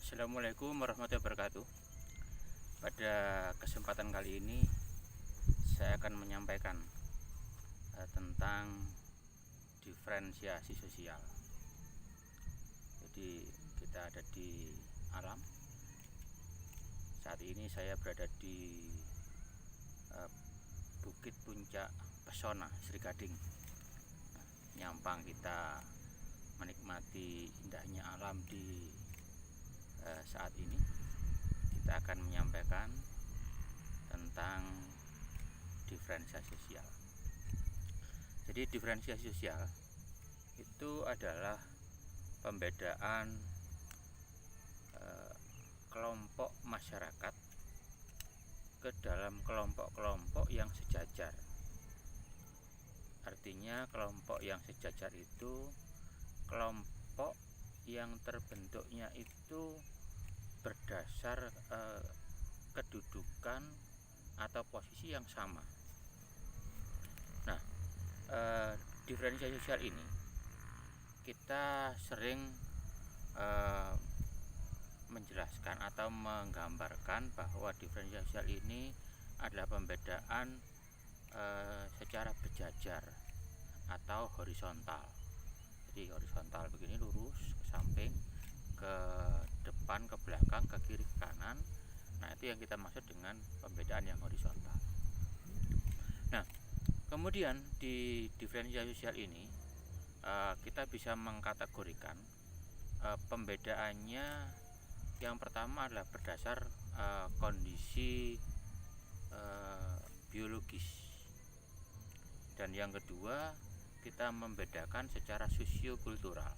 Assalamualaikum warahmatullahi wabarakatuh. Pada kesempatan kali ini saya akan menyampaikan tentang diferensiasi sosial. Jadi kita ada di alam. Saat ini saya berada di Bukit Puncak Pesona Sri Gading. Nyampang kita menikmati indahnya alam di saat ini. Kita akan menyampaikan tentang diferensiasi sosial. Jadi diferensiasi sosial itu adalah pembedaan kelompok masyarakat ke dalam kelompok-kelompok yang sejajar. Artinya kelompok yang sejajar itu kelompok yang terbentuknya itu berdasar kedudukan atau posisi yang sama. Nah, diferensiasi sosial ini kita sering menjelaskan atau menggambarkan bahwa diferensiasi sosial ini adalah pembedaan secara berjajar atau horizontal. Jadi horizontal begini, lurus ke samping, ke depan, ke belakang, ke kiri, ke kanan. Nah, itu yang kita maksud dengan pembedaan yang horizontal. Nah, kemudian di diferensiasi sosial ini kita bisa mengkategorikan pembedaannya. Yang pertama adalah berdasar kondisi biologis, dan yang kedua kita membedakan secara sosiokultural.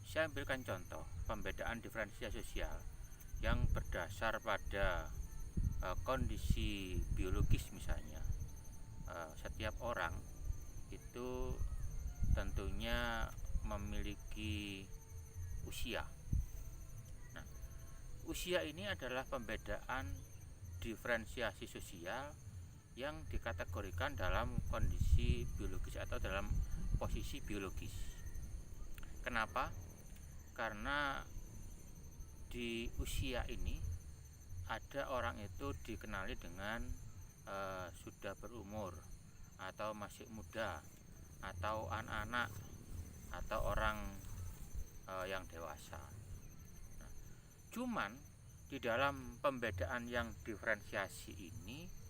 Saya ambilkan contoh pembedaan diferensiasi sosial yang berdasar pada kondisi biologis. Misalnya setiap orang itu tentunya memiliki usia. Nah, usia ini adalah pembedaan diferensiasi sosial yang dikategorikan dalam kondisi biologis atau dalam posisi biologis. Kenapa? Karena di usia ini ada orang itu dikenali dengan sudah berumur, atau masih muda, atau anak-anak, atau orang yang dewasa. Nah, cuman di dalam pembedaan yang diferensiasi ini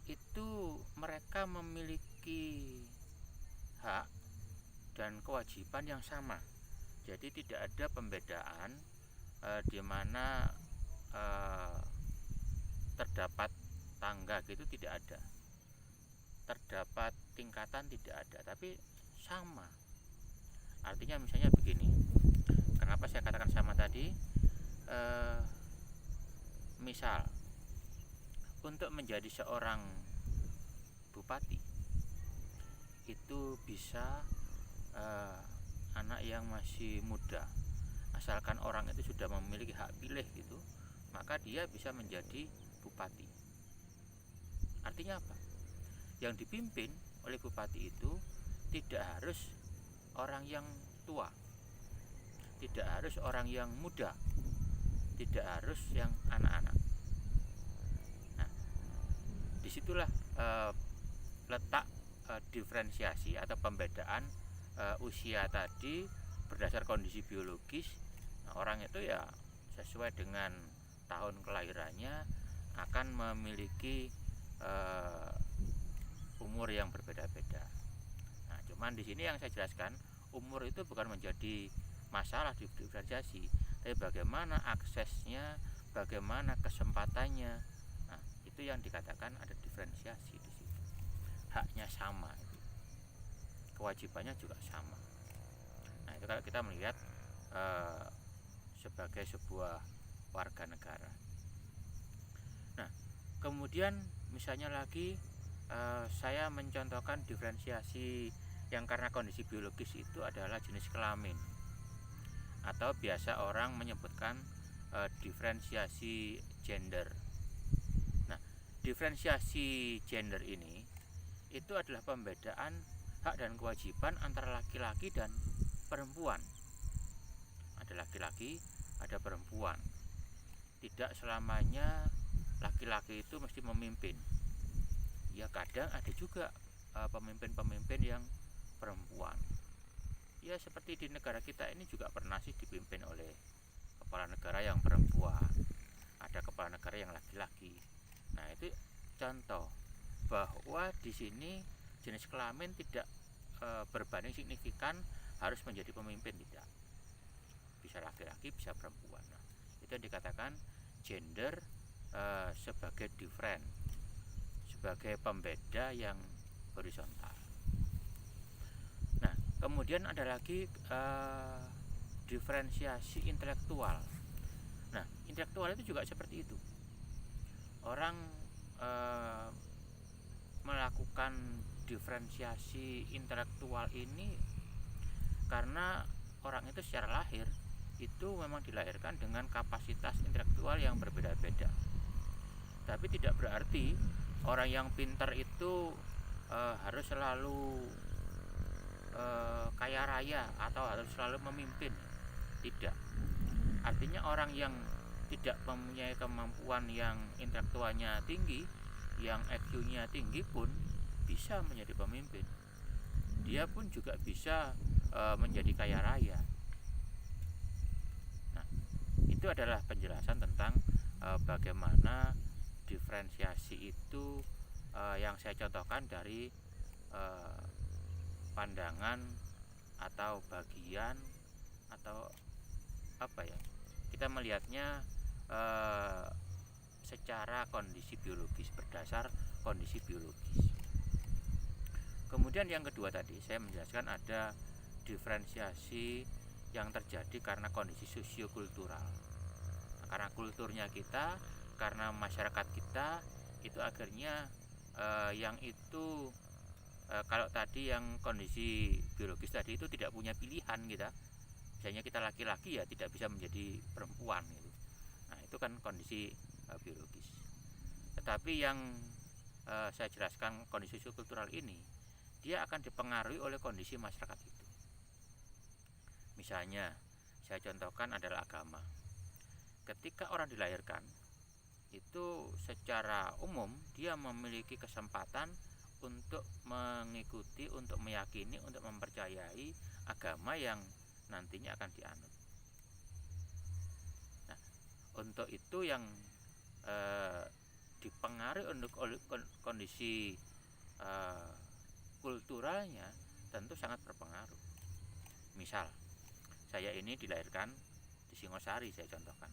itu mereka memiliki hak dan kewajiban yang sama. Jadi tidak ada pembedaan di mana terdapat tangga gitu, tidak ada. Terdapat tingkatan tidak ada, tapi sama. Artinya misalnya begini. Kenapa saya katakan sama tadi? Misal untuk menjadi seorang bupati itu bisa anak yang masih muda, asalkan orang itu sudah memiliki hak pilih gitu, maka dia bisa menjadi bupati. Artinya apa? Yang dipimpin oleh bupati itu tidak harus orang yang tua, tidak harus orang yang muda, tidak harus yang anak-anak. Disitulah letak diferensiasi atau pembedaan usia tadi berdasar kondisi biologis. Nah, orang itu ya sesuai dengan tahun kelahirannya akan memiliki umur yang berbeda-beda. Nah, cuman di sini yang saya jelaskan, umur itu bukan menjadi masalah di diferensiasi, tapi bagaimana aksesnya, bagaimana kesempatannya. Nah, itu yang dikatakan ada diferensiasi di situ. Haknya sama, kewajibannya juga sama. Nah, itu kalau kita melihat sebagai sebuah warga negara. Nah, kemudian misalnya lagi saya mencontohkan diferensiasi yang karena kondisi biologis itu adalah jenis kelamin, atau biasa orang menyebutkan diferensiasi gender. Nah, diferensiasi gender ini itu adalah pembedaan hak dan kewajiban antara laki-laki dan perempuan. Ada laki-laki, ada perempuan. Tidak selamanya laki-laki itu mesti memimpin. Ya kadang ada juga pemimpin-pemimpin yang perempuan. Ya seperti di negara kita ini juga pernah sih dipimpin oleh kepala negara yang perempuan, ada kepala negara yang laki-laki. Nah itu contoh bahwa di sini jenis kelamin tidak berbanding signifikan harus menjadi pemimpin, tidak. Bisa laki-laki, bisa perempuan. Nah, itu yang dikatakan gender sebagai different, sebagai pembeda yang horizontal. Nah, kemudian ada lagi diferensiasi intelektual. Nah, intelektual itu juga seperti itu. Orang melakukan diferensiasi intelektual ini karena orang itu secara lahir itu memang dilahirkan dengan kapasitas intelektual yang berbeda-beda. Tapi tidak berarti orang yang pintar itu harus selalu kaya raya atau harus selalu memimpin. Tidak. Artinya orang yang tidak mempunyai kemampuan yang intelektualnya tinggi, yang IQ-nya tinggi pun bisa menjadi pemimpin. Dia pun juga bisa menjadi kaya raya. Nah, itu adalah penjelasan tentang bagaimana diferensiasi itu yang saya contohkan dari pandangan atau bagian atau apa ya, kita melihatnya secara kondisi biologis, berdasar kondisi biologis. Kemudian yang kedua tadi saya menjelaskan ada diferensiasi yang terjadi karena kondisi sosiokultural. Nah, karena kulturnya kita, karena masyarakat kita itu akhirnya yang itu kalau tadi yang kondisi biologis tadi itu tidak punya pilihan kita. Misalnya kita laki-laki ya tidak bisa menjadi perempuan gitu. Nah, itu kan kondisi biologis. Tetapi yang saya jelaskan kondisi sosiokultural ini, dia akan dipengaruhi oleh kondisi masyarakat itu. Misalnya, saya contohkan adalah agama. Ketika orang dilahirkan, itu secara umum dia memiliki kesempatan untuk mengikuti, untuk meyakini, untuk mempercayai agama yang nantinya akan dianut. Nah, untuk itu yang dipengaruhi oleh kondisi kulturalnya tentu sangat berpengaruh. Misal, saya ini dilahirkan di Singosari, saya contohkan.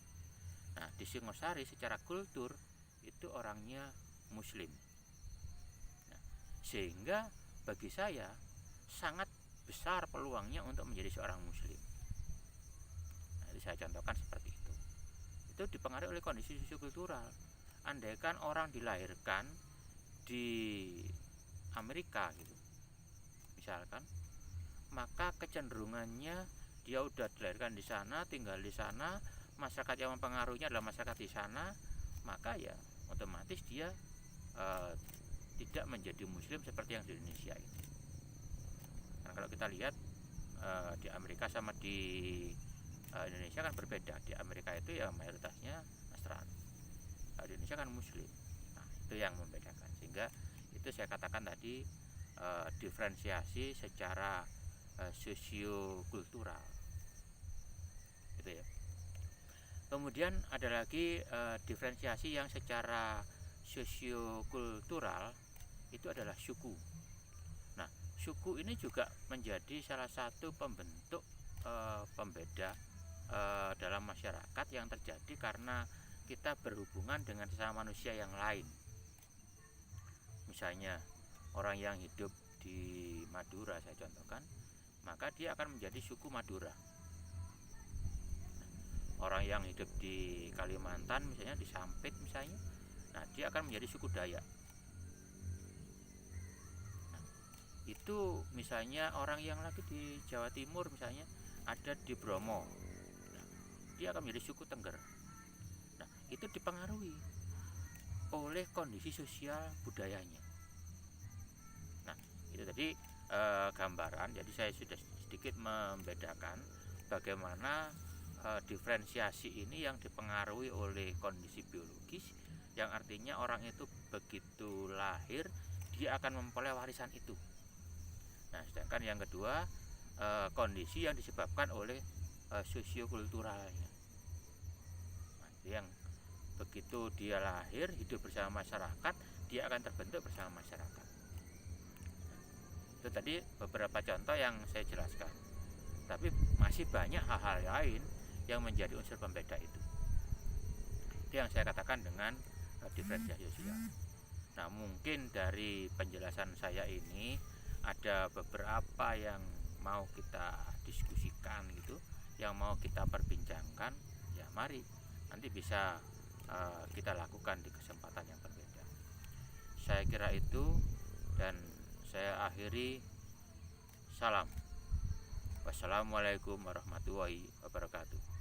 Nah, di Singosari secara kultur itu orangnya Muslim. Nah, sehingga bagi saya sangat besar peluangnya untuk menjadi seorang Muslim. Nah, saya contohkan seperti itu. Itu dipengaruhi oleh kondisi sosiokultural. Andaikan orang dilahirkan di Amerika gitu, misalkan, maka kecenderungannya dia udah dilahirkan di sana, tinggal di sana, masyarakat yang mempengaruhinya adalah masyarakat di sana, maka ya otomatis dia tidak menjadi Muslim seperti yang di Indonesia ini. Karena kalau kita lihat di Amerika sama di Indonesia kan berbeda. Di Amerika itu ya mayoritasnya Nasrani, di Indonesia kan Muslim. Nah, itu yang membedakan. Sehingga itu saya katakan tadi diferensiasi secara sosiokultural gitu ya. Kemudian ada lagi diferensiasi yang secara sosiokultural, itu adalah suku. Nah, suku ini juga menjadi salah satu pembentuk pembeda dalam masyarakat yang terjadi karena kita berhubungan dengan sesama manusia yang lain. Misalnya orang yang hidup di Madura saya contohkan, maka dia akan menjadi suku Madura. Orang yang hidup di Kalimantan misalnya, di Sampit misalnya, nah dia akan menjadi suku Dayak. Nah, itu misalnya orang yang lagi di Jawa Timur misalnya ada di Bromo, nah, dia akan menjadi suku Tengger. Nah, itu dipengaruhi oleh kondisi sosial budayanya. Nah, itu tadi gambaran. Jadi saya sudah sedikit membedakan bagaimana diferensiasi ini yang dipengaruhi oleh kondisi biologis, yang artinya orang itu begitu lahir dia akan memperoleh warisan itu. Nah, sedangkan yang kedua kondisi yang disebabkan oleh sosiokulturalnya. Nah, yang begitu dia lahir hidup bersama masyarakat, dia akan terbentuk bersama masyarakat. Itu tadi beberapa contoh yang saya jelaskan. Tapi masih banyak hal-hal lain yang menjadi unsur pembeda itu. Itu yang saya katakan dengan diferensiasi sosial. Nah, mungkin dari penjelasan saya ini ada beberapa yang mau kita diskusikan gitu, yang mau kita perbincangkan. Ya mari nanti bisa kita lakukan di kesempatan yang berbeda. Saya kira itu, dan saya akhiri. Salam. Wassalamualaikum warahmatullahi wabarakatuh.